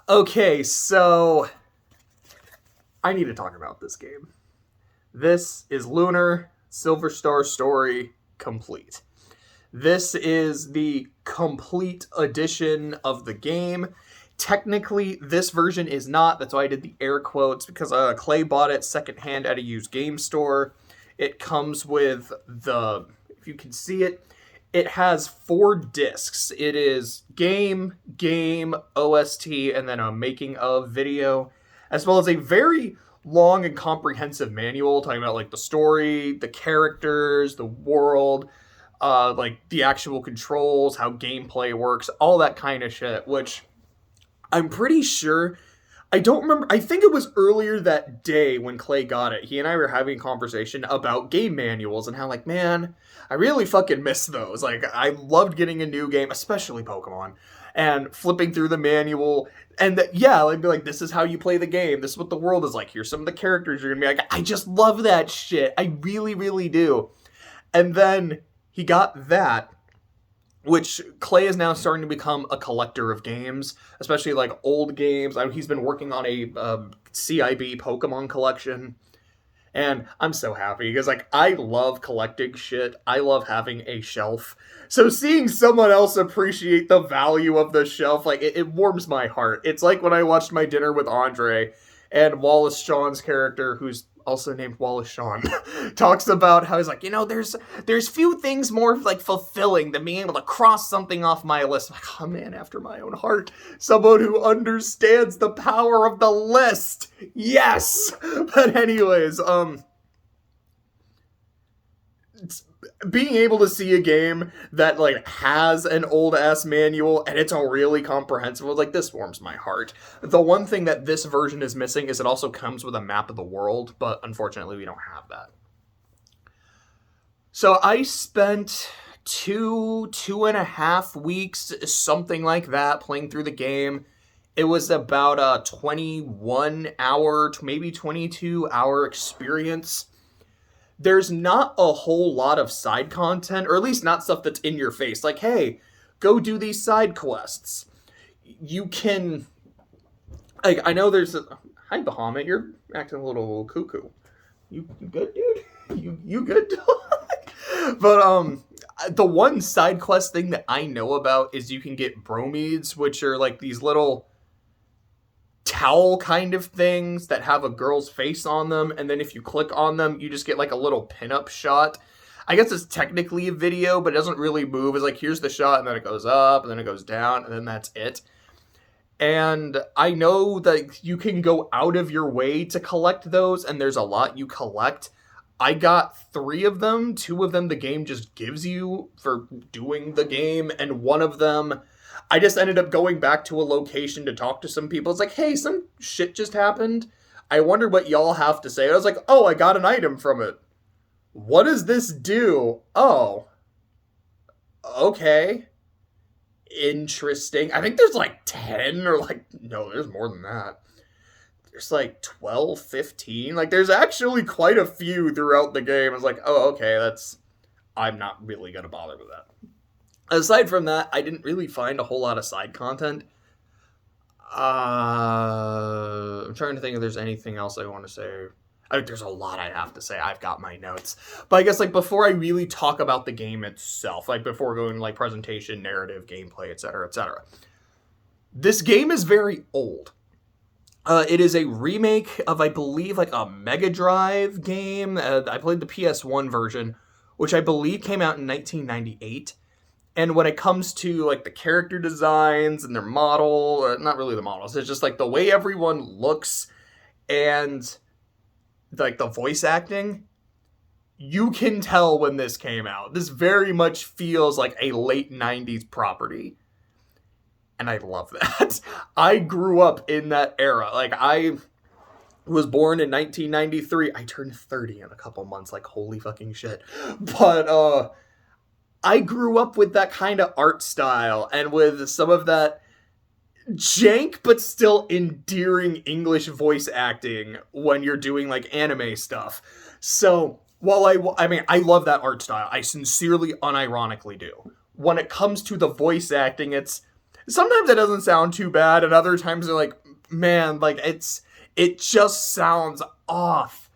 Okay, so I need to talk about this game. This is Lunar Silver Star Story Complete. This is the complete edition of the game. Technically, this version is not. That's why I did the air quotes, because Clay bought it secondhand at a used game store. It comes with if you can see it, it has 4 discs. It is game, OST, and then a making of video, as well as a very long and comprehensive manual talking about like the story, the characters, the world, like the actual controls, how gameplay works, all that kind of shit, which I'm pretty sure, I don't remember, I think it was earlier that day when Clay got it. He and I were having a conversation about game manuals and how, like, man, I really fucking miss those. Like, I loved getting a new game, especially Pokemon, and flipping through the manual, and I'd be like, this is how you play the game, this is what the world is like, here's some of the characters you're gonna be like, I just love that shit, I really, really do. And then he got that, which Clay is now starting to become a collector of games, especially like old games. He's been working on a CIB Pokemon collection, and I'm so happy because like I love collecting shit. I love having a shelf. So seeing someone else appreciate the value of the shelf, like it warms my heart. It's like when I watched My Dinner with Andre, and Wallace Shawn's character, who's also named Wallace Shawn, talks about how he's like, there's few things more like fulfilling than being able to cross something off my list. I'm like, oh man, after my own heart, someone who understands the power of the list. Yes. But anyways, being able to see a game that like has an old ass manual and it's a really comprehensive, like, this warms my heart. The one thing that this version is missing is it also comes with a map of the world, but unfortunately we don't have that. So I spent 2.5 weeks, something like that, playing through the game. It was about a 21 hour, maybe 22 hour experience. There's not a whole lot of side content, or at least not stuff that's in your face. Like, hey, go do these side quests. You can, like, I know there's hi Bahamut, you're acting a little cuckoo. You good, dude? You good? But the one side quest thing that I know about is you can get bromides, which are like these little towel kind of things that have a girl's face on them, and then if you click on them you just get like a little pinup shot. I guess it's technically a video, but it doesn't really move. It's like, here's the shot, and then it goes up, and then it goes down, and then that's it. And I know that you can go out of your way to collect those, and there's a lot you collect. I got 3 of them. 2 of them the game just gives you for doing the game, and one of them I just ended up going back to a location to talk to some people. It's like, hey, some shit just happened. I wonder what y'all have to say. I was like, oh, I got an item from it. What does this do? Oh, okay. Interesting. I think there's like 10 or like, no, there's more than that. There's like 12, 15. Like, there's actually quite a few throughout the game. I was like, oh, okay, I'm not really going to bother with that. Aside from that, I didn't really find a whole lot of side content. I'm trying to think if there's anything else I want to say. There's a lot I have to say. I've got my notes. But I guess, like, before I really talk about the game itself, like, before going, like, presentation, narrative, gameplay, etc., etc., this game is very old. It is a remake of, I believe, like, a Mega Drive game. I played the PS1 version, which I believe came out in 1998. And when it comes to, like, the character designs and their model, not really the models, it's just, like, the way everyone looks and, like, the voice acting, you can tell when this came out. This very much feels like a late 90s property. And I love that. I grew up in that era. Like, I was born in 1993. I turned 30 in a couple months. Like, holy fucking shit. But, I grew up with that kind of art style and with some of that jank but still endearing English voice acting when you're doing like anime stuff. So while I love that art style, I sincerely, unironically do. When it comes to the voice acting, sometimes it doesn't sound too bad, and other times they're like, man, like, it just sounds off.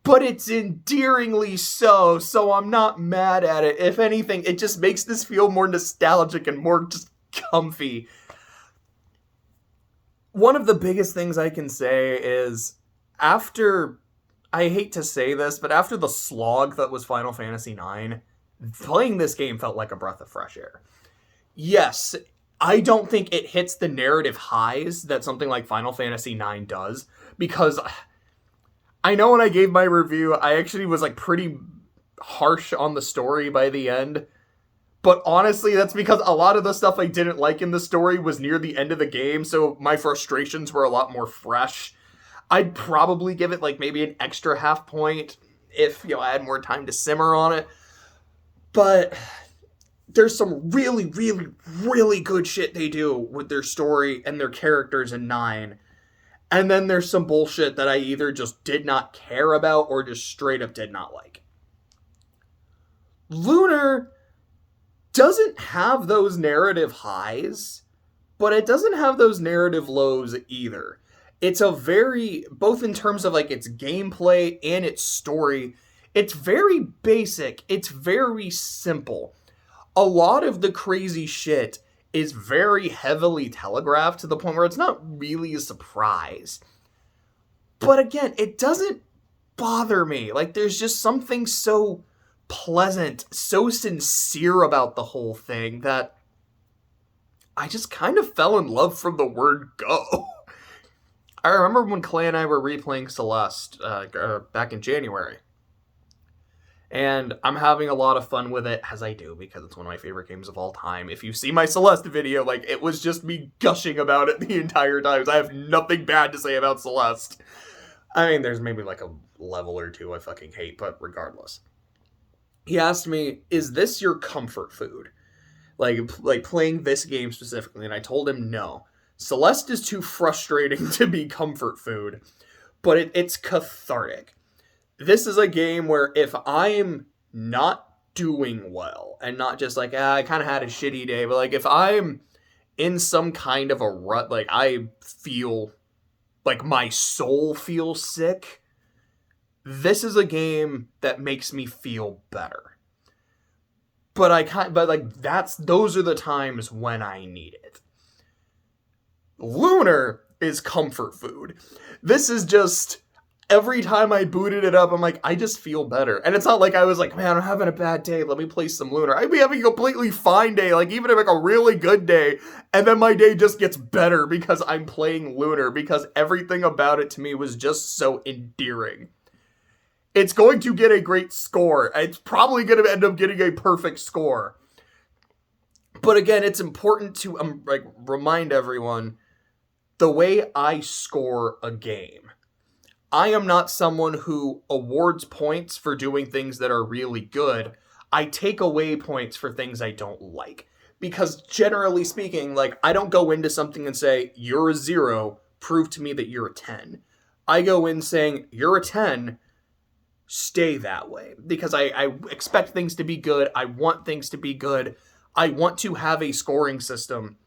But it's endearingly so I'm not mad at it. If anything, it just makes this feel more nostalgic and more just comfy. One of the biggest things I can say is, after, I hate to say this, but after the slog that was Final Fantasy IX, playing this game felt like a breath of fresh air. Yes, I don't think it hits the narrative highs that something like Final Fantasy IX does, because I know when I gave my review, I actually was like pretty harsh on the story by the end. But honestly, that's because a lot of the stuff I didn't like in the story was near the end of the game, so my frustrations were a lot more fresh. I'd probably give it like maybe an extra half point if, I had more time to simmer on it. But there's some really, really, really good shit they do with their story and their characters in 9. And then there's some bullshit that I either just did not care about or just straight up did not like. Lunar doesn't have those narrative highs, but it doesn't have those narrative lows either. It's a very, both in terms of like its gameplay and its story, it's very basic. It's very simple. A lot of the crazy shit is very heavily telegraphed to the point where it's not really a surprise. But again, it doesn't bother me. Like, there's just something so pleasant, so sincere about the whole thing that I just kind of fell in love from the word go. I remember when Clay and I were replaying Celeste back in January. And I'm having a lot of fun with it, as I do, because it's one of my favorite games of all time. If you see my Celeste video, like, it was just me gushing about it the entire time. I have nothing bad to say about Celeste. I mean, there's maybe like a level or two I fucking hate, but regardless. He asked me, is this your comfort food? Like playing this game specifically, and I told him no. Celeste is too frustrating to be comfort food, but it's cathartic. This is a game where if I'm not doing well, and not just like, I kind of had a shitty day, but like if I'm in some kind of a rut, like I feel like my soul feels sick, this is a game that makes me feel better. But those are the times when I need it. Lunar is comfort food. This is just, every time I booted it up, I'm like, I just feel better. And it's not like I was like, man, I'm having a bad day, let me play some Lunar. I'd be having a completely fine day, like even like a really good day, and then my day just gets better because I'm playing Lunar, because everything about it to me was just so endearing. It's going to get a great score. It's probably going to end up getting a perfect score. But again, it's important to remind everyone the way I score a game. I am not someone who awards points for doing things that are really good. I take away points for things I don't like. Because generally speaking, like, I don't go into something and say, you're a 0, prove to me that you're a 10. I go in saying, you're a 10, stay that way. Because I expect things to be good. I want things to be good. I want to have a scoring system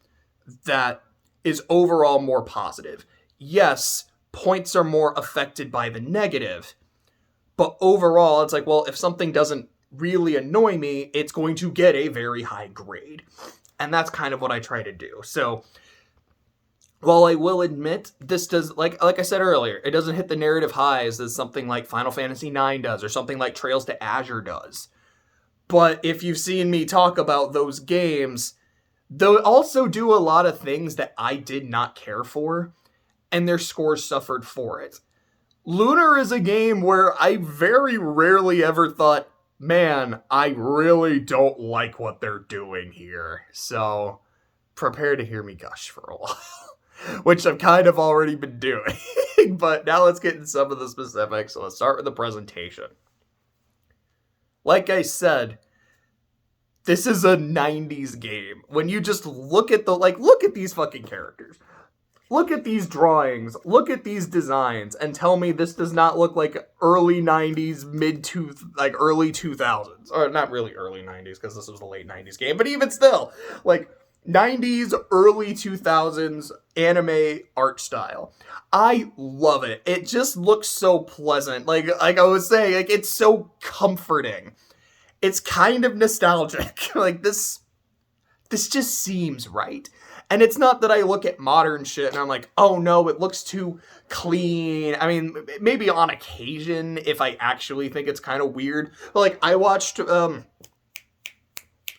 that is overall more positive. Yes, points are more affected by the negative, but overall, it's like, well, if something doesn't really annoy me, it's going to get a very high grade. And that's kind of what I try to do. So, while I will admit, this does, like I said earlier, it doesn't hit the narrative highs as something like Final Fantasy IX does, or something like Trails to Azure does. But if you've seen me talk about those games, they also do a lot of things that I did not care for, and their scores suffered for it. Lunar is a game where I very rarely ever thought, man, I really don't like what they're doing here. So, prepare to hear me gush for a while, which I've kind of already been doing. But now let's get into some of the specifics. So let's start with the presentation. Like I said, this is a 90s game. When you just look at look at these fucking characters. Look at these drawings, look at these designs, and tell me this does not look like early 90s, early 2000s. Or not really early 90s, because this was the late 90s game, but even still, like, 90s, early 2000s anime art style. I love it. It just looks so pleasant. Like I was saying, like it's so comforting. It's kind of nostalgic. Like this just seems right. And it's not that I look at modern shit and I'm like, oh no, it looks too clean. I mean, maybe on occasion if I actually think it's kind of weird. But like I watched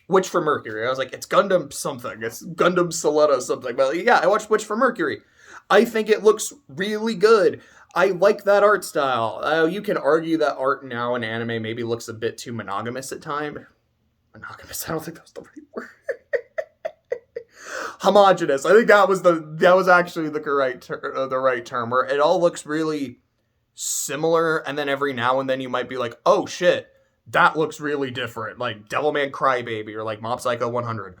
Witch from Mercury. I was like, it's Gundam something. It's Gundam Soletta something. But like, yeah, I watched Witch from Mercury. I think it looks really good. I like that art style. You can argue that art now in anime maybe looks a bit too monogamous at times. Monogamous? I don't think that was the right word. Homogenous. I think that was actually the right term. Where it all looks really similar, and then every now and then you might be like, oh shit, that looks really different, like Devilman Crybaby or like Mob Psycho 100.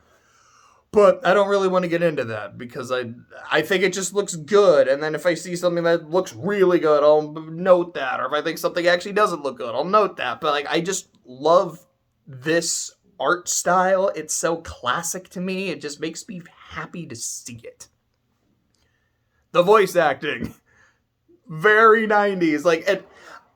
But I don't really want to get into that because I think it just looks good, and then if I see something that looks really good, I'll note that, or if I think something actually doesn't look good, I'll note that. But like I just love this art style. It's so classic to me. It just makes me happy to see it. The voice acting, very 90s. Like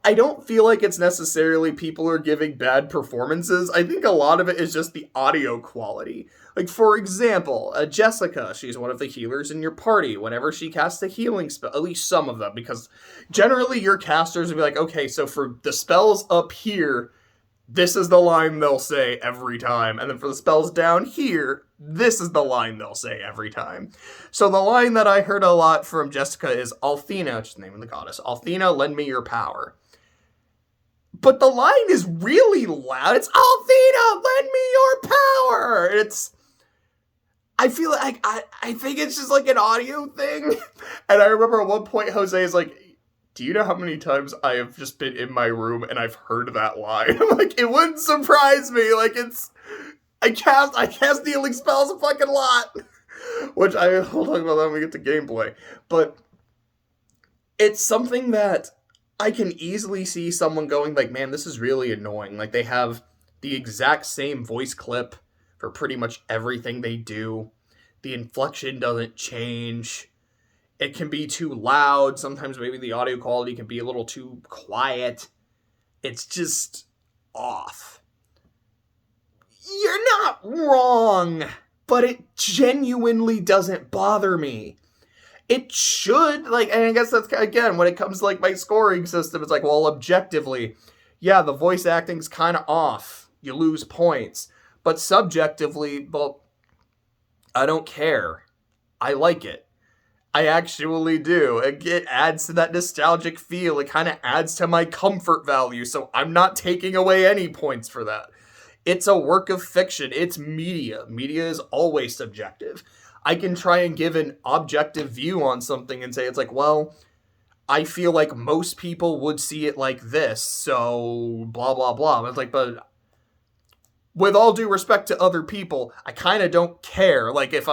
I don't feel like it's necessarily people are giving bad performances. I think a lot of it is just the audio quality. Like, for example, Jessica, she's one of the healers in your party. Whenever she casts a healing spell, at least some of them, because generally your casters will be like, okay, so for the spells up here, this is the line they'll say every time. And then for the spells down here, this is the line they'll say every time. So the line that I heard a lot from Jessica is, Althena, which is the name of the goddess, Althena, lend me your power. But the line is really loud. It's, Althena, lend me your power! I feel like, I think it's just like an audio thing. And I remember at one point Jose is like, do you know how many times I have just been in my room and I've heard that line? Like, it wouldn't surprise me. Like, I cast healing spells a fucking lot. We'll talk about that when we get to gameplay. But it's something that I can easily see someone going like, man, this is really annoying. Like, they have the exact same voice clip for pretty much everything they do. The inflection doesn't change. It can be too loud. Sometimes maybe the audio quality can be a little too quiet. It's just off. You're not wrong, but it genuinely doesn't bother me. It should, like, and I guess that's, again, when it comes to, like, my scoring system, it's like, well, objectively, yeah, the voice acting's kind of off. You lose points. But subjectively, well, I don't care. I like it. I actually do. It adds to that nostalgic feel. It kind of adds to my comfort value, so I'm not taking away any points for that. It's a work of fiction. It's media. Media is always subjective. I can try and give an objective view on something and say, it's like, well, I feel like most people would see it like this, so blah, blah, blah. It's like, but with all due respect to other people, I kind of don't care. Like, if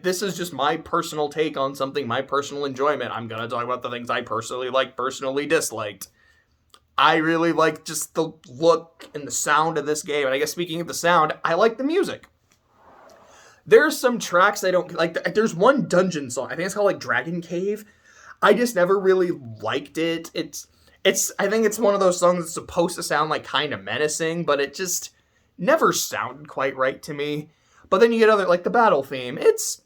this is just my personal take on something, my personal enjoyment, I'm going to talk about the things I personally like, personally disliked. I really like just the look and the sound of this game. And I guess speaking of the sound, I like the music. There's some tracks I don't like. There's one dungeon song. I think it's called like Dragon Cave. I just never really liked it. I think it's one of those songs that's supposed to sound like kind of menacing, but it just never sounded quite right to me. But then you get other, like the battle theme. It's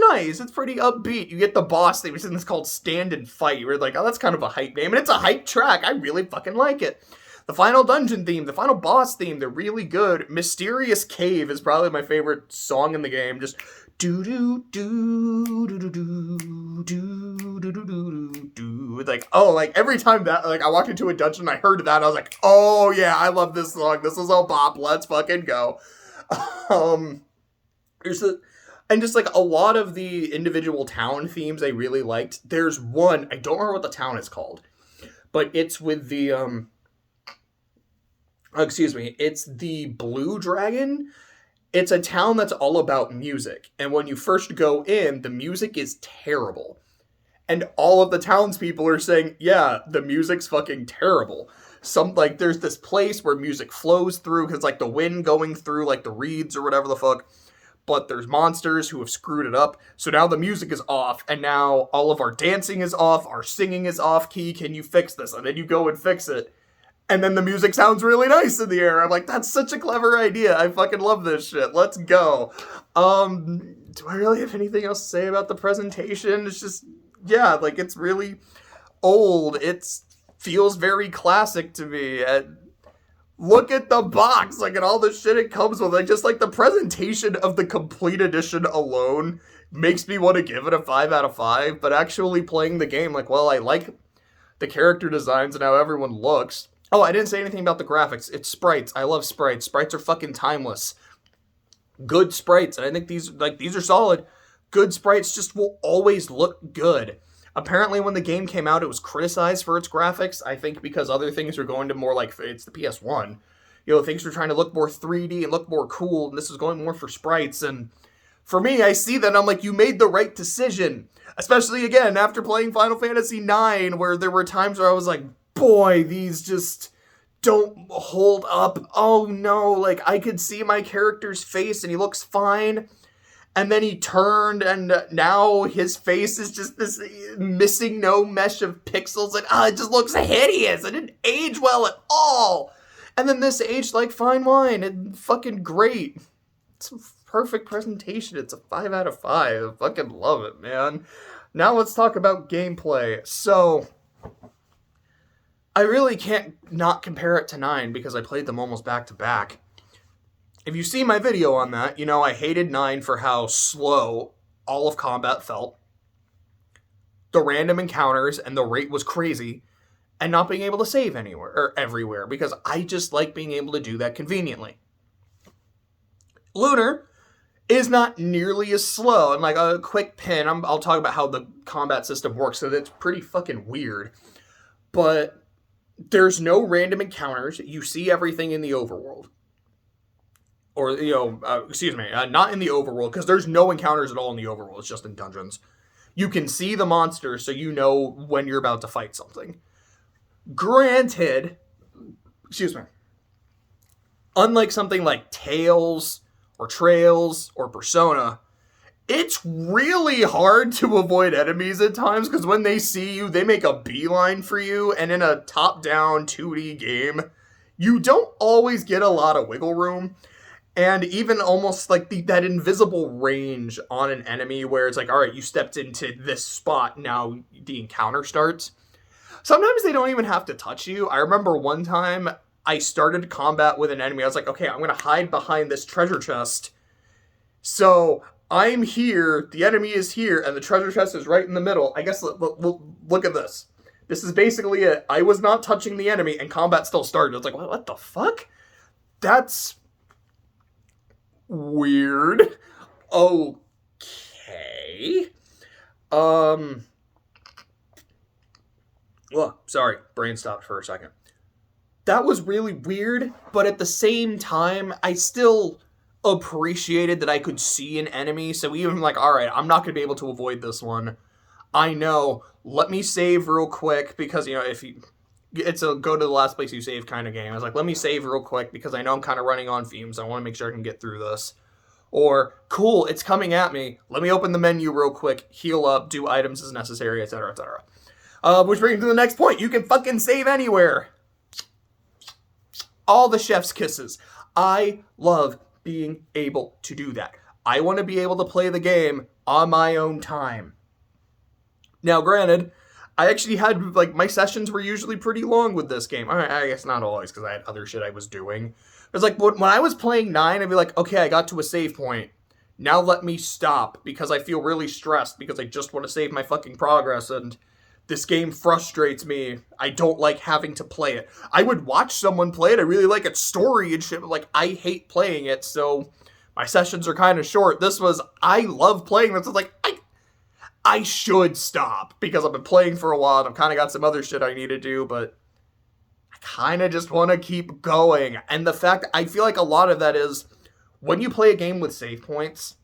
nice. It's pretty upbeat. You get the boss theme, which is called Stand and Fight. You're like, oh, that's kind of a hype name. And it's a hype track. I really fucking like it. The final dungeon theme, the final boss theme, they're really good. Mysterious Cave is probably my favorite song in the game. Just do do do do do do do do do do. It's like, oh, like every time that, like I walked into a dungeon and I heard that, I was like, oh yeah, I love this song. This is all bop. Let's fucking go. And just like a lot of the individual town themes I really liked. There's one, I don't remember what the town is called, but it's with the it's the Blue Dragon. It's a town that's all about music. And when you first go in, the music is terrible. And all of the townspeople are saying, yeah, the music's fucking terrible. There's this place where music flows through, because like the wind going through like the reeds or whatever the fuck. but there's monsters who have screwed it up. So now the music is off, and now all of our dancing is off, our singing is off key. Can you fix this? And then you go and fix it. And then the music sounds really nice in the air. I'm like, that's such a clever idea. I fucking love this shit. Let's go. Do I really have anything else to say about the presentation? It's just, yeah, like, it's really old. It feels very classic to me. Look at the box, like, and all the shit it comes with. Like, just, like, the presentation of the complete edition alone makes me want to give it a 5 out of 5. But actually playing the game, like, well, I like the character designs and how everyone looks. Oh, I didn't say anything about the graphics. It's sprites. I love sprites. Sprites are fucking timeless. Good sprites. And I think these are solid. Good sprites just will always look good. Apparently, when the game came out, it was criticized for its graphics. I think because other things are going to more like, it's the PS1. You know, things were trying to look more 3D and look more cool, and this is going more for sprites. And for me, I see that, and I'm like, you made the right decision. Especially, again, after playing Final Fantasy IX, where there were times where I was like, boy, these just don't hold up. Oh no, like, I could see my character's face and he looks fine. And then he turned and now his face is just this missing no mesh of pixels. And it just looks hideous. It didn't age well at all. And then this aged like fine wine. And fucking great. It's a perfect presentation. It's a 5 out of 5. I fucking love it, man. Now let's talk about gameplay. So I really can't not compare it to 9 because I played them almost back to back. If you see my video on that, you know I hated 9 for how slow all of combat felt. The random encounters and the rate was crazy. And not being able to save anywhere or everywhere because I just like being able to do that conveniently. Lunar is not nearly as slow. And like a quick pin, I'll talk about how the combat system works, so that's pretty fucking weird. But there's no random encounters. You see everything in the overworld. Or, not in the overworld, because there's no encounters at all in the overworld. It's just in dungeons. You can see the monsters, so you know when you're about to fight something. Granted, unlike something like Tales, or Trails, or Persona, it's really hard to avoid enemies at times, because when they see you, they make a beeline for you, and in a top-down 2D game, you don't always get a lot of wiggle room. And even almost like that invisible range on an enemy where it's like, all right, you stepped into this spot, now the encounter starts. Sometimes they don't even have to touch you. I remember one time I started combat with an enemy. I was like, okay, I'm going to hide behind this treasure chest. So I'm here, the enemy is here, and the treasure chest is right in the middle. I guess, look at this. This is basically it. I was not touching the enemy, and combat still started. I was like, what the fuck? That's weird. Okay. Sorry, brain stopped for a second. That was really weird, but at the same time, I still appreciated that I could see an enemy, so even like, alright, I'm not going to be able to avoid this one. I know, let me save real quick, because, it's a go to the last place you save kind of game. I was like, let me save real quick, because I know I'm kind of running on fumes, I want to make sure I can get through this. Or, cool, it's coming at me, let me open the menu real quick, heal up, do items as necessary, etc., etc. Which brings me to the next point, you can fucking save anywhere! All the chef's kisses. I love being able to do that. I want to be able to play the game on my own time. Now, granted, I actually had, my sessions were usually pretty long with this game. I guess not always, because I had other shit I was doing. It was like, when I was playing 9, I'd be like, okay, I got to a save point. Now let me stop, because I feel really stressed, because I just want to save my fucking progress, and this game frustrates me. I don't like having to play it. I would watch someone play it. I really like its story and shit, but, I hate playing it, so my sessions are kind of short. This was, I love playing this. It's like, I should stop, because I've been playing for a while, and I've kind of got some other shit I need to do, but I kind of just want to keep going. And the fact, I feel like a lot of that is, when you play a game with save points,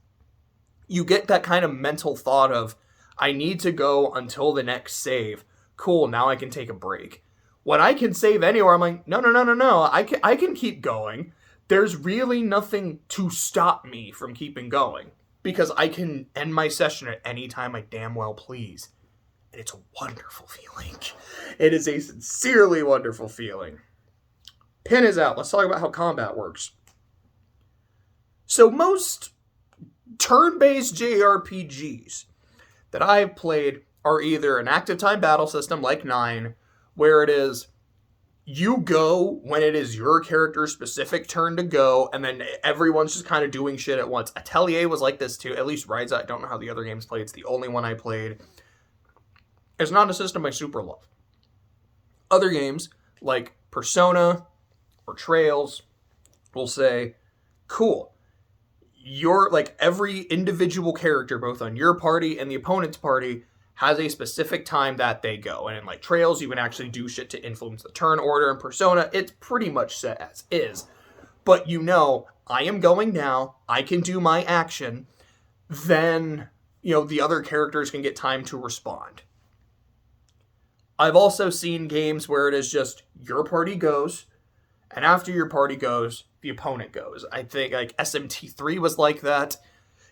you get that kind of mental thought of, I need to go until the next save. Cool, now I can take a break. When I can save anywhere, I'm like, no. I can keep going. there's really nothing to stop me from keeping going. Because I can end my session at any time I damn well please. And it's a wonderful feeling. It is a sincerely wonderful feeling. Pin is out. Let's talk about how combat works. So most turn-based JRPGs that I've played are either an active time battle system like 9, where it is you go when it is your character's specific turn to go, and then everyone's just kind of doing shit at once. Atelier was like this too, at least Ryza. I don't know how the other games play. It's the only one I played. It's not a system I super love. Other games, like Persona or Trails, will say, cool, you're like every individual character, both on your party and the opponent's party, has a specific time that they go. And in like Trails, you can actually do shit to influence the turn order. In Persona, it's pretty much set as is. But you know, I am going now, I can do my action, then, you know, the other characters can get time to respond. I've also seen games where it is just your party goes, and after your party goes, the opponent goes. I think like SMT3 was like that.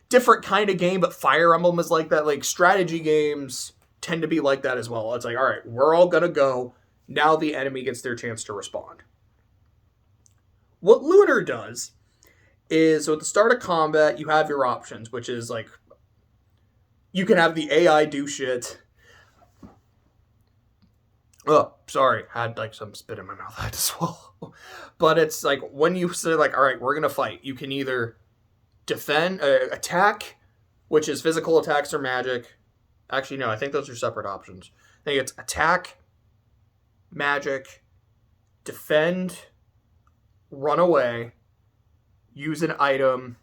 Different kind of game, but Fire Emblem is like that. Like, strategy games tend to be like that as well. It's like, all right, we're all gonna go. Now the enemy gets their chance to respond. What Lunar does is, so at the start of combat, you have your options, which is like, you can have the AI do shit. Oh, sorry, I had like some spit in my mouth I had to swallow. But it's like, when you say like, all right, we're gonna fight, you can either defend, attack, which is physical attacks or magic. Actually, no, I think those are separate options. I think it's attack, magic, defend, run away, use an item,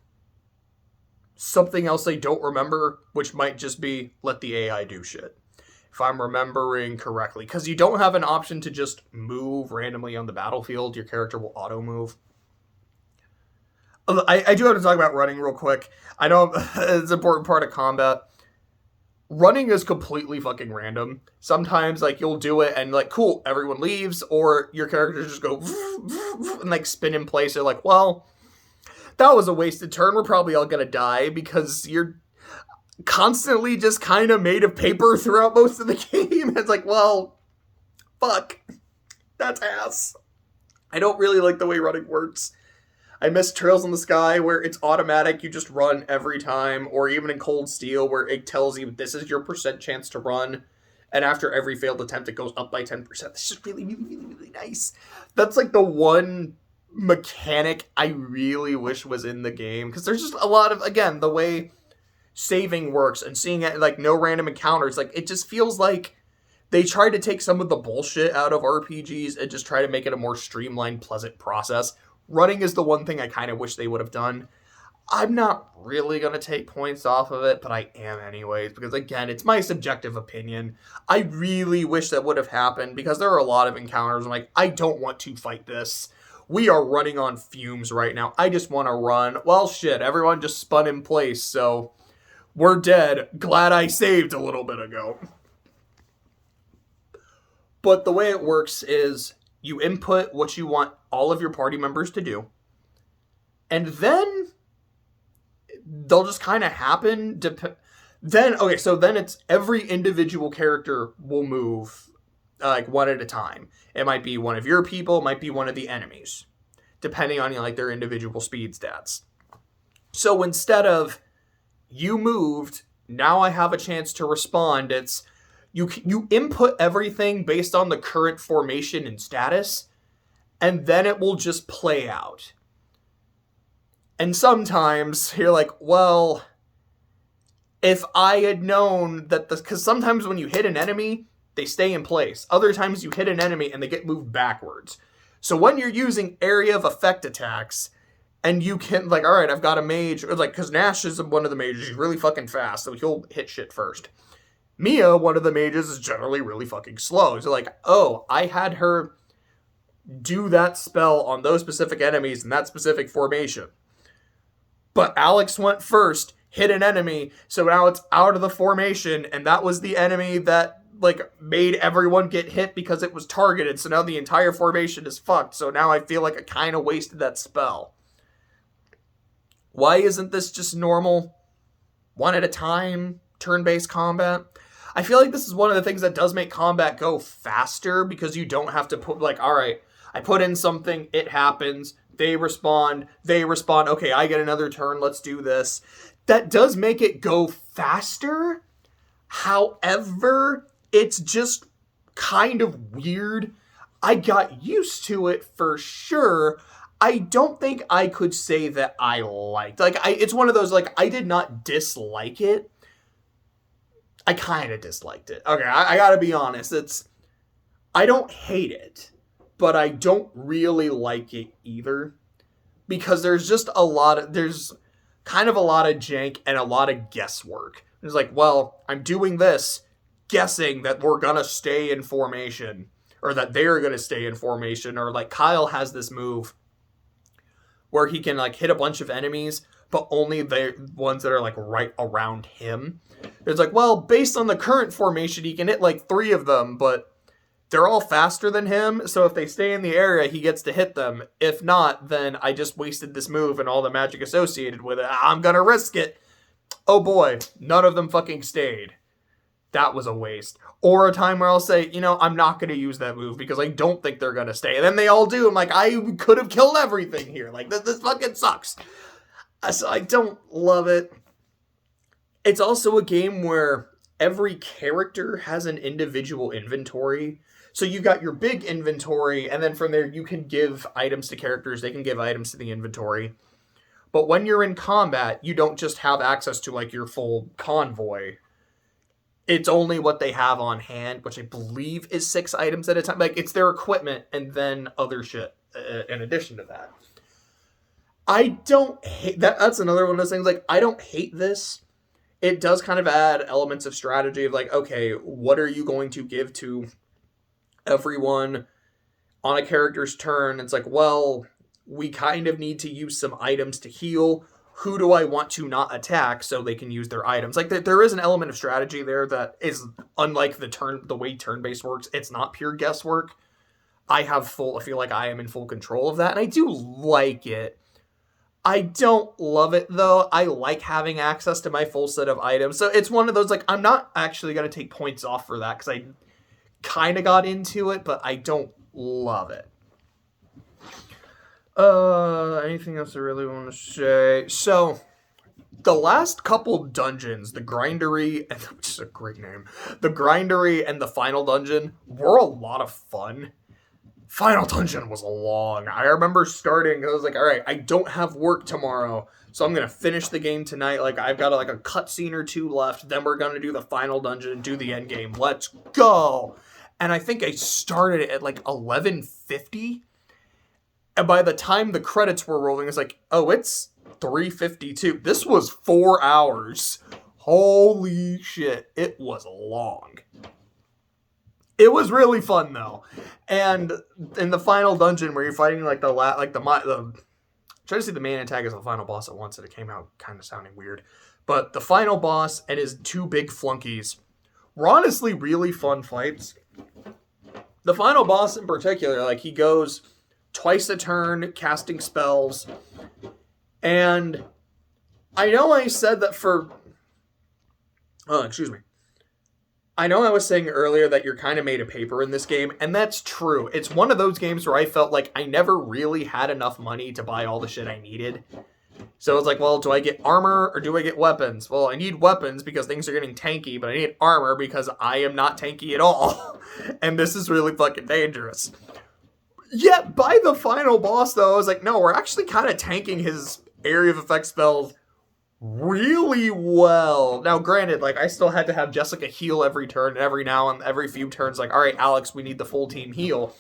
something else I don't remember, which might just be let the AI do shit, if I'm remembering correctly. Because you don't have an option to just move randomly on the battlefield. Your character will auto-move. I do have to talk about running real quick. I know it's an important part of combat. Running is completely fucking random. Sometimes, like, you'll do it and, like, cool, everyone leaves, or your characters just go and, like, spin in place. They're like, well, that was a wasted turn. We're probably all gonna die because you're constantly just kind of made of paper throughout most of the game. It's like, well, fuck. That's ass. I don't really like the way running works. I miss Trails in the Sky, where it's automatic, you just run every time, or even in Cold Steel, where it tells you this is your percent chance to run, and after every failed attempt, it goes up by 10%. That's just really, really, really, really nice. That's like the one mechanic I really wish was in the game, because there's just a lot of, again, the way saving works, and seeing it, like, no random encounters, like, it just feels like they try to take some of the bullshit out of RPGs and just try to make it a more streamlined, pleasant process. Running is the one thing I kind of wish they would have done. I'm not really going to take points off of it, but I am anyways, because again, it's my subjective opinion. I really wish that would have happened, because there are a lot of encounters I'm like, I don't want to fight this. We are running on fumes right now. I just want to run. Well, shit, everyone just spun in place, so we're dead. Glad I saved a little bit ago. But the way it works is you input what you want all of your party members to do, and then they'll just kind of happen. Then it's every individual character will move like one at a time. It might be one of your people, it might be one of the enemies, depending on like their individual speed stats. So instead of you moved, now I have a chance to respond, it's you input everything based on the current formation and status, and then it will just play out. And sometimes you're like, well, if I had known that because sometimes when you hit an enemy, they stay in place. Other times you hit an enemy and they get moved backwards. So when you're using area of effect attacks, and you can, like, all right, I've got a mage, or like, because Nash is one of the mages, he's really fucking fast, so he'll hit shit first. Mia, one of the mages, is generally really fucking slow. So like, oh, I had her do that spell on those specific enemies in that specific formation. But Alex went first, hit an enemy, so now it's out of the formation, and that was the enemy that, like, made everyone get hit because it was targeted, so now the entire formation is fucked, so now I feel like I kind of wasted that spell. Why isn't this just normal, one at a time, turn-based combat? I feel like this is one of the things that does make combat go faster, because you don't have to put, like, alright, I put in something, it happens, they respond, okay, I get another turn, let's do this. That does make it go faster. However, it's just kind of weird. I got used to it for sure. I don't think I could say that I liked. It's one of those, like, I did not dislike it. I kind of disliked it. Okay, I gotta be honest. I don't hate it, but I don't really like it either. Because there's kind of a lot of jank and a lot of guesswork. It's like, well, I'm doing this, guessing that we're gonna stay in formation, or that they're gonna stay in formation, or like Kyle has this move where he can like hit a bunch of enemies, but only the ones that are like right around him. It's like, well, based on the current formation, he can hit like 3 of them, but they're all faster than him, so if they stay in the area, he gets to hit them. If not, then I just wasted this move and all the magic associated with it. I'm gonna risk it. Oh boy, none of them fucking stayed. That was a waste. Or a time where I'll say, I'm not gonna use that move because I don't think they're gonna stay. And then they all do. I'm like, I could have killed everything here. Like, this fucking sucks. So I don't love it. It's also a game where every character has an individual inventory. So you've got your big inventory, and then from there you can give items to characters, they can give items to the inventory. But when you're in combat, you don't just have access to like your full convoy. It's only what they have on hand, which I believe is 6 items at a time. Like, it's their equipment and then other shit in addition to that. I don't hate that. That's another one of those things. Like, I don't hate this. It does kind of add elements of strategy of like, okay, what are you going to give to everyone on a character's turn? It's like, well, we kind of need to use some items to heal. Who do I want to not attack so they can use their items? Like, there is an element of strategy there that is unlike the way turn-based works. It's not pure guesswork. I feel like I am in full control of that, and I do like it. I don't love it, though. I like having access to my full set of items. So it's one of those, like, I'm not actually going to take points off for that, because I kind of got into it, but I don't love it. Anything else I really want to say? So, the last couple dungeons, the Grindery, which is a great name, the Grindery and the final dungeon were a lot of fun. Final dungeon was long. I remember starting, I was like, all right, I don't have work tomorrow, so I'm going to finish the game tonight. Like, I've got a cutscene or 2 left, then we're going to do the final dungeon and do the end game. Let's go! And I think I started it at like 11:50. And by the time the credits were rolling, it's like, oh, it's 3:52. This was 4 hours. Holy shit. It was long. It was really fun, though. And in the final dungeon where you're fighting like trying to see the main antagonist of the final boss at once, and it came out kind of sounding weird. But the final boss and his 2 big flunkies were honestly really fun fights. The final boss in particular, like, he goes twice a turn casting spells. And I know I said that I know I was saying earlier that you're kind of made of paper in this game, and that's true. It's one of those games where I felt like I never really had enough money to buy all the shit I needed. So it's like, well, do I get armor or do I get weapons? Well, I need weapons because things are getting tanky, but I need armor because I am not tanky at all. And this is really fucking dangerous. Yet, by the final boss, though, I was like, no, we're actually kind of tanking his area of effect spells really well. Now, granted, like, I still had to have Jessica heal every turn, and every few turns, like, all right, Alex, we need the full team heal.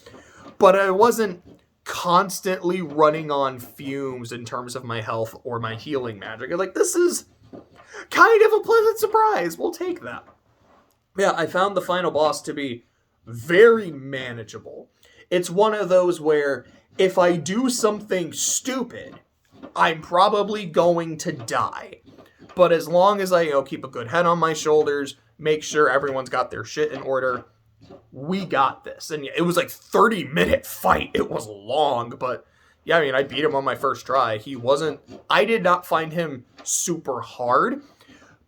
But I wasn't constantly running on fumes in terms of my health or my healing magic. Like, this is kind of a pleasant surprise. We'll take that. Yeah, I found the final boss to be very manageable. It's one of those where if I do something stupid, I'm probably going to die. But as long as I keep a good head on my shoulders, make sure everyone's got their shit in order, we got this. And it was like 30-minute fight. It was long, but yeah, I mean, I beat him on my first try. I did not find him super hard,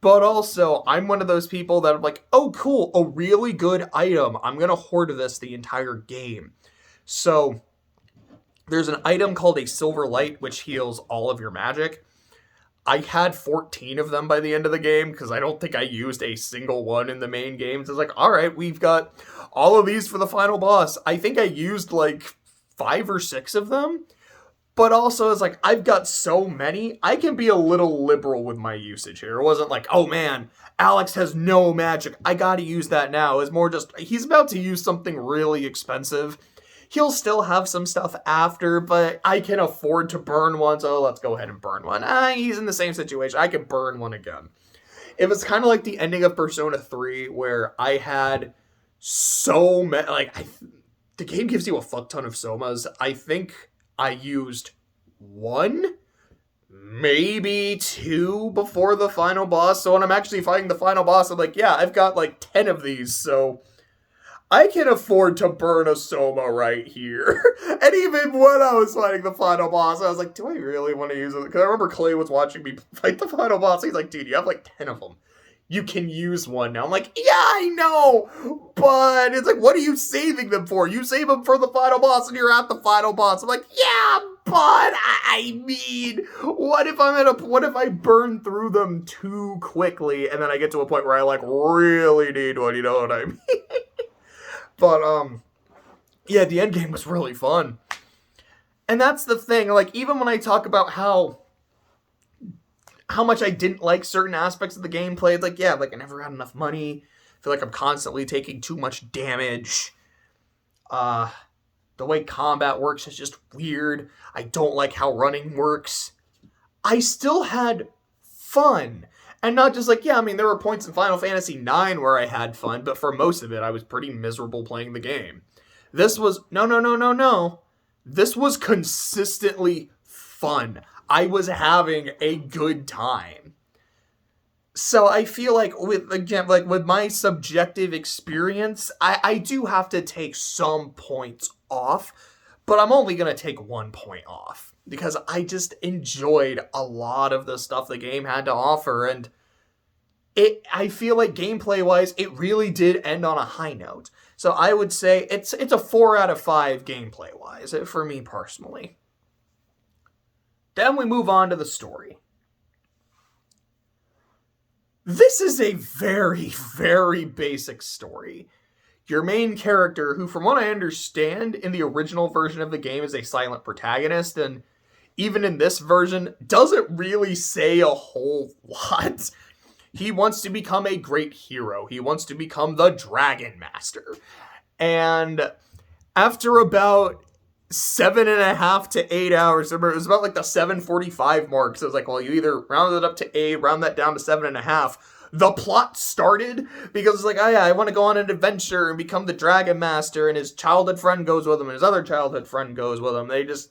but also I'm one of those people that I'm like, oh, cool, a really good item. I'm going to hoard this the entire game. So there's an item called a Silver Light, which heals all of your magic. I had 14 of them by the end of the game because I don't think I used a single one in the main games. It's like, all right, we've got all of these for the final boss. I think I used like 5 or 6 of them. But also, it's like, I've got so many, I can be a little liberal with my usage here. It wasn't like, oh man, Alex has no magic, I gotta use that now. It's more just, he's about to use something really expensive. He'll still have some stuff after, but I can afford to burn one, so let's go ahead and burn one. He's in the same situation, I can burn one again. It was kind of like the ending of Persona 3, where I had so many, the game gives you a fuck ton of somas. I think I used 1, maybe 2 before the final boss. So when I'm actually fighting the final boss, I'm like, yeah, I've got like 10 of these, so I can afford to burn a soma right here. And even when I was fighting the final boss, I was like, do I really want to use it? Because I remember Clay was watching me fight the final boss. He's like, dude, you have like 10 of them. You can use one now. I'm like, yeah, I know. But it's like, what are you saving them for? You save them for the final boss and you're at the final boss. I'm like, yeah, but I mean, what if I burn through them too quickly and then I get to a point where I like really need one, you know what I mean? But, yeah, the end game was really fun. And that's the thing, like, even when I talk about how much I didn't like certain aspects of the gameplay, it's like, yeah, like, I never had enough money. I feel like I'm constantly taking too much damage. The way combat works is just weird. I don't like how running works. I still had fun. And not just like, yeah, I mean, there were points in Final Fantasy IX where I had fun, but for most of it, I was pretty miserable playing the game. This was, no. This was consistently fun. I was having a good time. So I feel like with my subjective experience, I do have to take some points off, but I'm only going to take 1 point off because I just enjoyed a lot of the stuff the game had to offer, and I feel like gameplay-wise, it really did end on a high note. So I would say it's a 4 out of 5 gameplay-wise, for me personally. Then we move on to the story. This is a very, very basic story. Your main character, who from what I understand, in the original version of the game is a silent protagonist, and even in this version, doesn't really say a whole lot. He wants to become a great hero. He wants to become the Dragon Master. And after about 7.5 to 8 hours, it was about like the 7:45 mark. So it was like, well, you either round it up to 8, round that down to 7.5. The plot started because it's like, oh yeah, I want to go on an adventure and become the Dragon Master. And his childhood friend goes with him and his other childhood friend goes with him. They just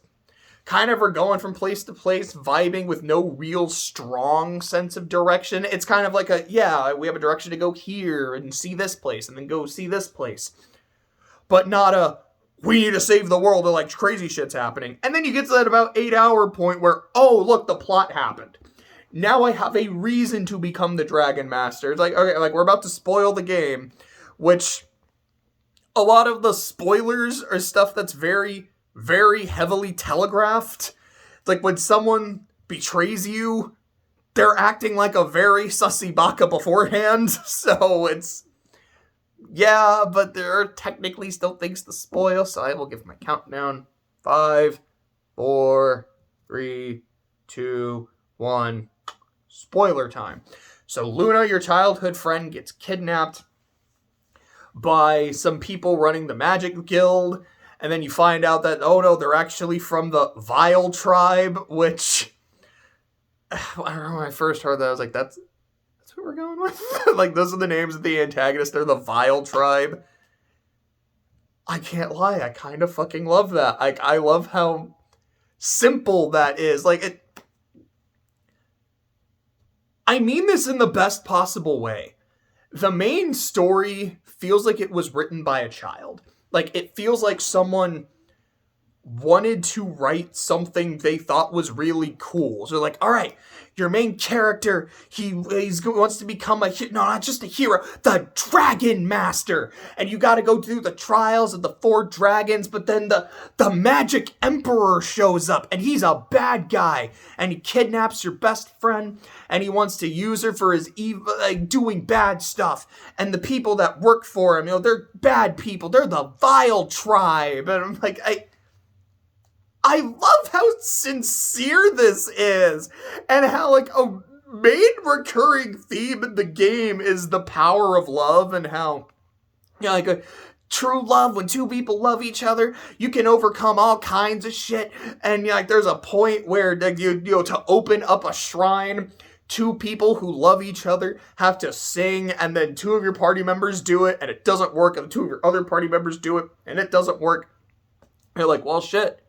kind of are going from place to place, vibing with no real strong sense of direction. It's kind of like we have a direction to go here and see this place and then go see this place. But not we need to save the world, and like crazy shit's happening. And then you get to that about 8-hour point where, oh, look, the plot happened. Now I have a reason to become the Dragon Master. It's like, okay, like we're about to spoil the game, which a lot of the spoilers are stuff that's very, very heavily telegraphed. It's like when someone betrays you, they're acting like a very sussy baka beforehand. So it's, yeah, but there are technically still things to spoil. So I will give my countdown. 5, 4, 3, 2, 1. Spoiler time. So Luna, your childhood friend, gets kidnapped by some people running the Magic Guild. And then you find out that, oh no, they're actually from the Vile Tribe, which, I remember when I first heard that, I was like, that's what we're going with? Like, those are the names of the antagonists, they're the Vile Tribe. I can't lie, I kind of fucking love that. I love how simple that is. Like, I mean this in the best possible way. The main story feels like it was written by a child. Like, it feels like someone wanted to write something they thought was really cool. So they're like, all right, your main character, he wants to become not just a hero, the Dragon Master. And you got to go through the trials of the 4 dragons, but then the Magic Emperor shows up, and he's a bad guy, and he kidnaps your best friend, and he wants to use her for his evil, doing bad stuff. And the people that work for him, they're bad people. They're the Vile Tribe. And I'm like, I love how sincere this is, and how, a main recurring theme in the game is the power of love, and how, a true love, when 2 people love each other, you can overcome all kinds of shit, and, there's a point where, to open up a shrine, 2 people who love each other have to sing, and then 2 of your party members do it, and it doesn't work, and 2 of your other party members do it, and it doesn't work. You're like, well, shit.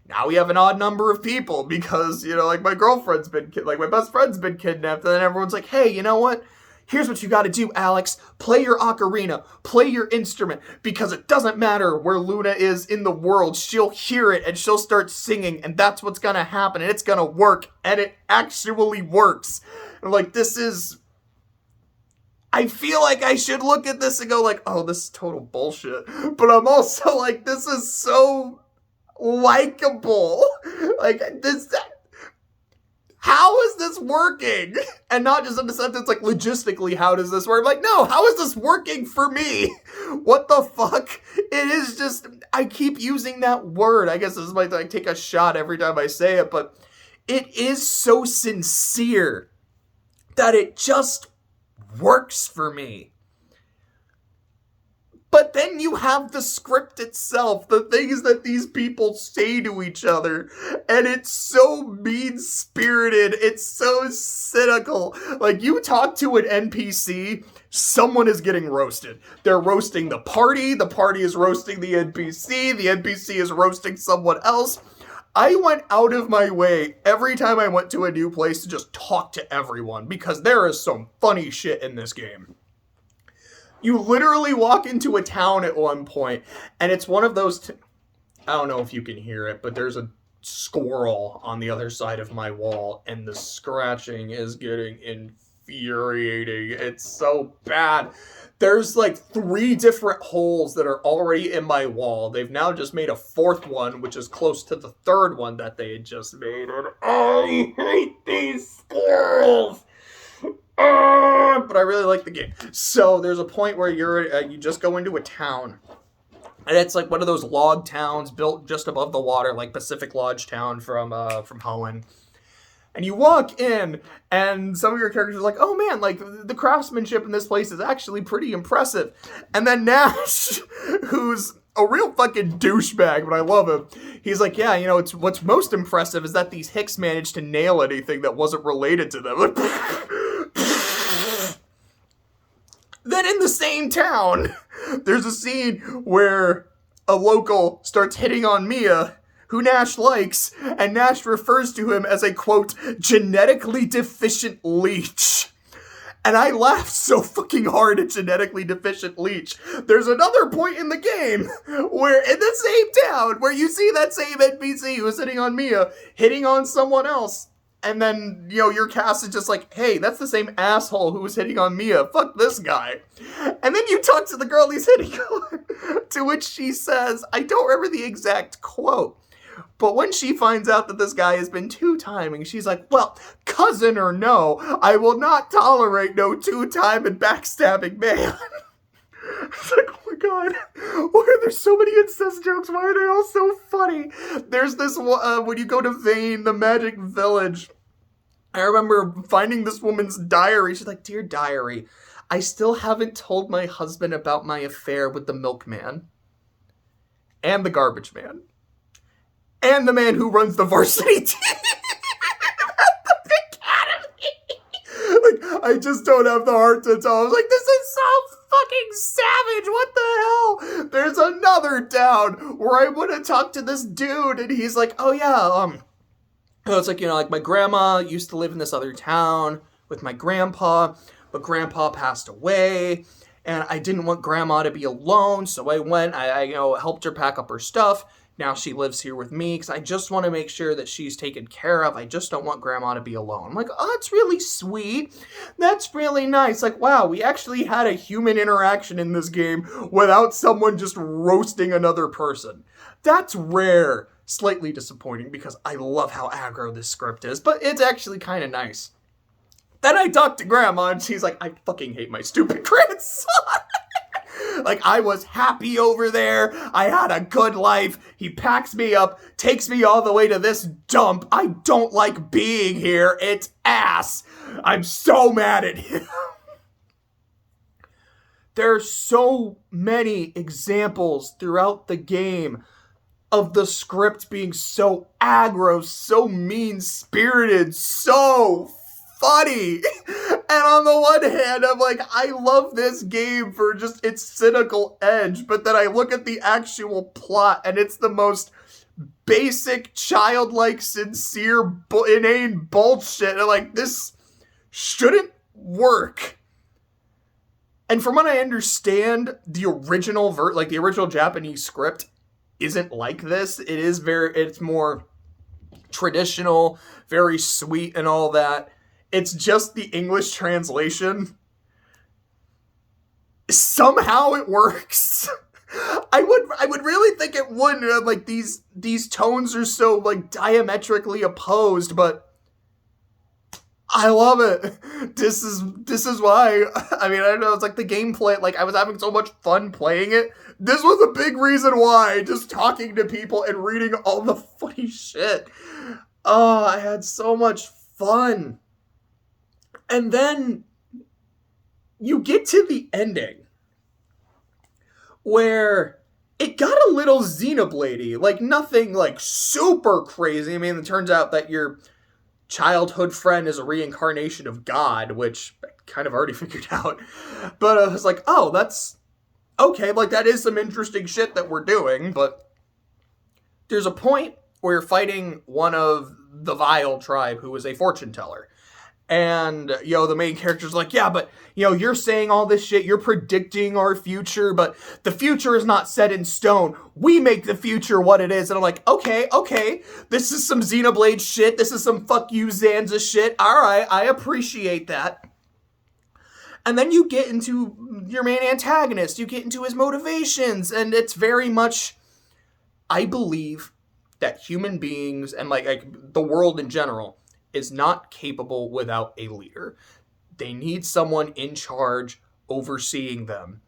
Now we have an odd number of people because, my girlfriend's been, my best friend's been kidnapped. And then everyone's like, hey, you know what? Here's what you got to do, Alex. Play your ocarina. Play your instrument. Because it doesn't matter where Luna is in the world. She'll hear it and she'll start singing. And that's what's going to happen. And it's going to work. And it actually works. And this is... I feel like I should look at this and go oh, this is total bullshit. But I'm also this is so... likable. How is this working? And not just in the sentence, logistically, how does this work? No, how is this working for me? What the fuck? It is just, I keep using that word. I guess this might take a shot every time I say it, but it is so sincere that it just works for me. But then you have the script itself, the things that these people say to each other, and it's so mean-spirited, it's so cynical. You talk to an NPC, someone is getting roasted. They're roasting the party is roasting the NPC is roasting someone else. I went out of my way every time I went to a new place to just talk to everyone, because there is some funny shit in this game. You literally walk into a town at one point, and it's one of those... I don't know if you can hear it, but there's a squirrel on the other side of my wall, and the scratching is getting infuriating. It's so bad. There's 3 different holes that are already in my wall. They've now just made a 4th one, which is close to the 3rd one that they had just made, and I hate these squirrels! But I really like the game. So there's a point where you just go into a town, and it's one of those log towns built just above the water, like Pacific Lodge Town from Hoenn. And you walk in, and some of your characters are like, oh man, the craftsmanship in this place is actually pretty impressive. And then Nash, who's a real fucking douchebag, but I love him. He's like, yeah, it's what's most impressive is that these Hicks managed to nail anything that wasn't related to them. Then in the same town, there's a scene where a local starts hitting on Mia, who Nash likes, and Nash refers to him as a, quote, genetically deficient leech. And I laughed so fucking hard at genetically deficient leech. There's another point in the game where, in the same town, where you see that same NPC who is hitting on Mia, hitting on someone else. And then, your cast is just hey, that's the same asshole who was hitting on Mia. Fuck this guy. And then you talk to the girl he's hitting on, to which she says, I don't remember the exact quote, but when she finds out that this guy has been 2-timing, she's like, well, cousin or no, I will not tolerate no 2-time backstabbing man. It's oh my god, why are there so many incest jokes? Why are they all so funny? There's this, when you go to Vane, the Magic Village, I remember finding this woman's diary. She's like, dear diary, I still haven't told my husband about my affair with the milkman, and the garbage man, and the man who runs the varsity team at the academy. I just don't have the heart to tell. I was like, this is so fucking savage. What the hell? There's another town where I would have talked to this dude, and he's like, oh yeah, it's my grandma used to live in this other town with my grandpa, but grandpa passed away, and I didn't want grandma to be alone, so I went, I helped her pack up her stuff, Now she lives here with me because I just want to make sure that she's taken care of. I just don't want Grandma to be alone. I'm like, oh, that's really sweet. That's really nice. Like, wow, we actually had a human interaction in this game without someone just roasting another person. That's rare. Slightly disappointing because I love how aggro this script is, but it's actually kind of nice. Then I talked to Grandma and she's like, I fucking hate my stupid grandson. Like, I was happy over there. I had a good life. He packs me up, takes me all the way to this dump. I don't like being here. It's ass. I'm so mad at him. There are so many examples throughout the game of the script being so aggro, so mean-spirited, so funny. And on the one hand, I'm like, I love this game for just its cynical edge, but then I look at the actual plot and it's the most basic, childlike, sincere, inane bullshit. And like, this shouldn't work. And from what I understand, the original the original Japanese script isn't like this. It's more traditional, very sweet and all that. It's just the English translation. Somehow it works. I would really think it wouldn't. Like, these tones are so like diametrically opposed, but I love it. This is why. I mean, I don't know. It's like the gameplay. Like, I was having so much fun playing it. This was a big reason why. Just talking to people and reading all the funny shit. Oh, I had so much fun. And then you get to the ending where it got a little Xenoblade-y. Like, nothing like super crazy. I mean, it turns out that your childhood friend is a reincarnation of God, which I kind of already figured out. But I was like, oh, that's okay. Like, that is some interesting shit that we're doing. But there's a point where you're fighting one of the Vile tribe who is a fortune teller. And, the main character's like, yeah, but, you're saying all this shit, you're predicting our future, but the future is not set in stone. We make the future what it is. And I'm like, okay, this is some Xenoblade shit, this is some fuck you Zanza shit, alright, I appreciate that. And then you get into your main antagonist, you get into his motivations, and it's very much, I believe that human beings, and like the world in general, is not capable without a leader. They need someone in charge overseeing them.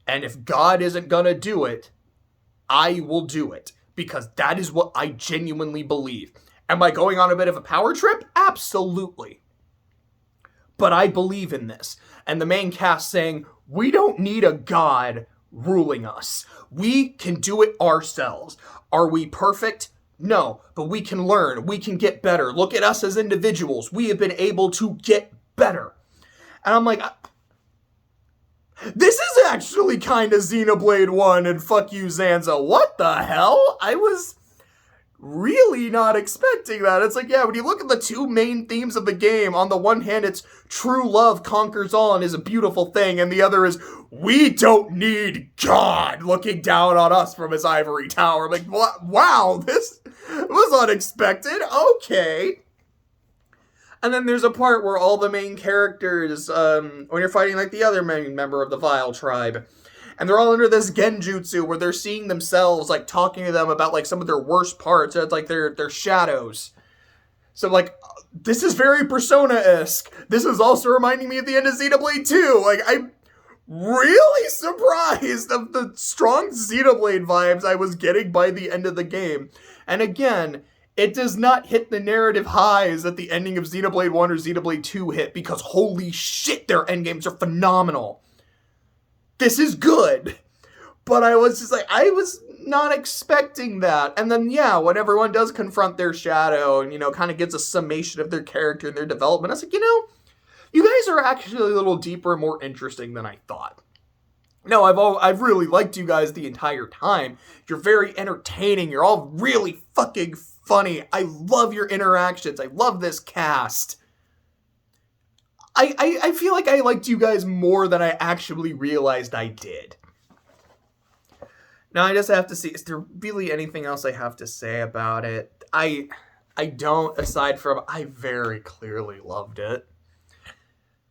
And if God isn't gonna do it, I will do it. Because that is what I genuinely believe. Am I going on a bit of a power trip? Absolutely. But I believe in this. And the main cast saying, we don't need a God ruling us. We can do it ourselves. Are we perfect? No, but we can learn. We can get better. Look at us as individuals. We have been able to get better. And I'm like, this is actually kind of Xenoblade 1 and fuck you, Zanza. What the hell? I was really not expecting that. It's like, yeah, when you look at the two main themes of the game, on the one hand, it's true love conquers all and is a beautiful thing, and the other is, we don't need God looking down on us from his ivory tower. I'm like, what? Wow, this was unexpected. Okay. And then there's a part where all the main characters, when you're fighting like the other main member of the Vile tribe, and they're all under this genjutsu where they're seeing themselves, like, talking to them about, like, some of their worst parts. It's like their shadows. So, like, this is very Persona-esque. This is also reminding me of the end of Xenoblade 2. Like, I'm really surprised of the strong Xenoblade vibes I was getting by the end of the game. And again, it does not hit the narrative highs that the ending of Xenoblade 1 or Xenoblade 2 hit, because holy shit, their endgames are phenomenal. This is good. But I was just like, I was not expecting that. And then, yeah, when everyone does confront their shadow and, kind of gets a summation of their character and their development, I was like, you guys are actually a little deeper and more interesting than I thought. No, I've really liked you guys the entire time. You're very entertaining. You're all really fucking funny. I love your interactions. I love this cast. I feel like I liked you guys more than I actually realized I did. Now I just have to see, is there really anything else I have to say about it? I don't, aside from I very clearly loved it.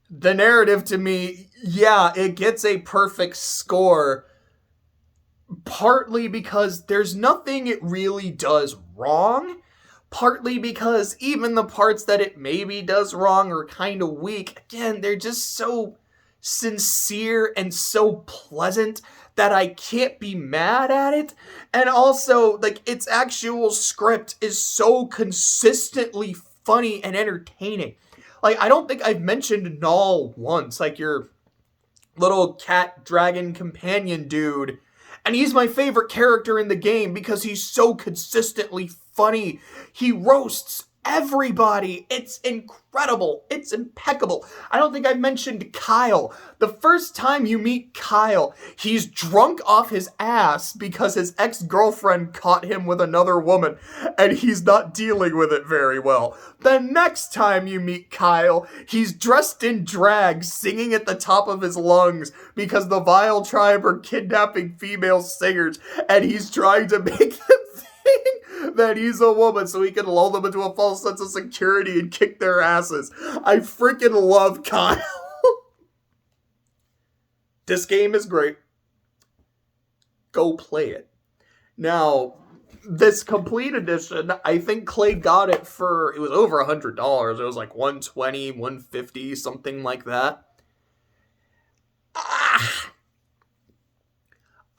The narrative to me, yeah, it gets a perfect score, partly because there's nothing it really does wrong, partly because even the parts that it maybe does wrong are kind of weak. Again, they're just so sincere and so pleasant that I can't be mad at it. And also, like, its actual script is so consistently funny and entertaining. Like, I don't think I've mentioned Null once, like your little cat dragon companion dude. And he's my favorite character in the game because he's so consistently funny. He roasts everybody. It's incredible. It's impeccable. I don't think I mentioned Kyle. The first time you meet Kyle, he's drunk off his ass because his ex-girlfriend caught him with another woman, and he's not dealing with it very well. The next time you meet Kyle, he's dressed in drag, singing at the top of his lungs because the Vile Tribe are kidnapping female singers, and he's trying to make them think that he's a woman so he can lull them into a false sense of security and kick their asses. I freaking love Kyle. This game is great. Go play it. Now, this complete edition, I think Clay got it for, it was over $100. It was like $120, $150, something like that.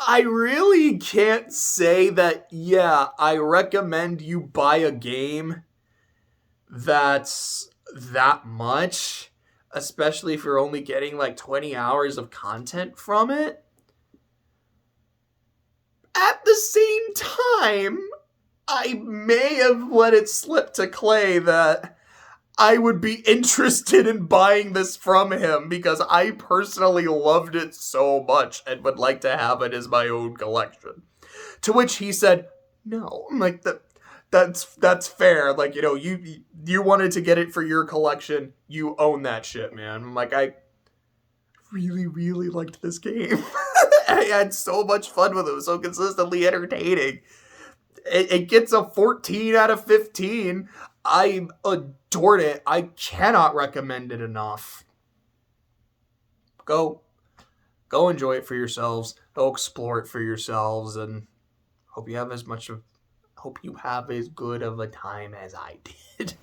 I really can't say that, yeah, I recommend you buy a game that's that much, especially if you're only getting like 20 hours of content from it. At the same time, I may have let it slip to Clay that I would be interested in buying this from him because I personally loved it so much and would like to have it as my own collection. To which he said, no. I'm like, that's fair. Like, you know, you wanted to get it for your collection. You own that shit, man. I'm like, I really, really liked this game. I had so much fun with it. It was so consistently entertaining. It gets a 14 out of 15. I adored it. I cannot recommend it enough. Go enjoy it for yourselves. Go explore it for yourselves, and hope you have as good of a time as I did.